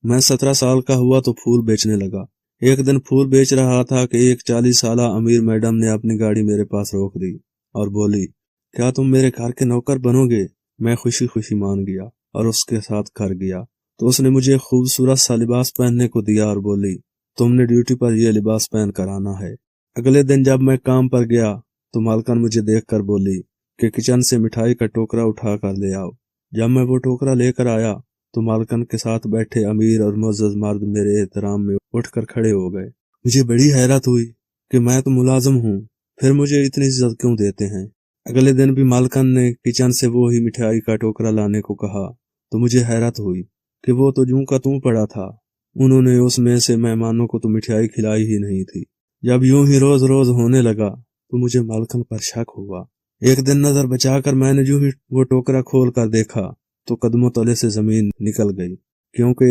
मैं 17 साल का हुआ तो फूल बेचने लगा। एक दिन फूल बेच रहा था कि एक 40 साला अमीर मैडम ने अपनी गाड़ी मेरे पास रोक दी और बोली, क्या तुम मेरे घर के नौकर बनोगे? मैं खुशी खुशी मान गया और उसके साथ घर गया तो उसने मुझे एक खूबसूरत सा लिबास पहनने को दिया और बोली, तुमने ड्यूटी पर यह लिबास पहन कर आना है। अगले दिन जब मैं काम पर गया तो मालकन मुझे देखकर बोली कि किचन से मिठाई का टोकरा उठा कर ले आओ। जब मैं वो टोकरा लेकर आया तो मालकन के साथ बैठे अमीर और मुअज़्ज़ज़ मर्द मेरे एहतराम में उठकर खड़े हो गए। मुझे बड़ी हैरत हुई कि मैं तो मुलाजिम हूँ, फिर मुझे इतनी इज्जत क्यों देते हैं। अगले दिन भी मालकन ने किचन से वो ही मिठाई का टोकरा लाने को कहा तो मुझे हैरत हुई कि वो तो यूं का त्यों पड़ा था। उन्होंने उसमें से मेहमानों को तो मिठाई खिलाई ही नहीं थी। जब यूं ही रोज रोज होने लगा तो मुझे मालकन पर शक हुआ। एक दिन नजर बचाकर मैंने यूं ही वो टोकरा खोल कर देखा तो कदमों तले से जमीन निकल गई, क्योंकि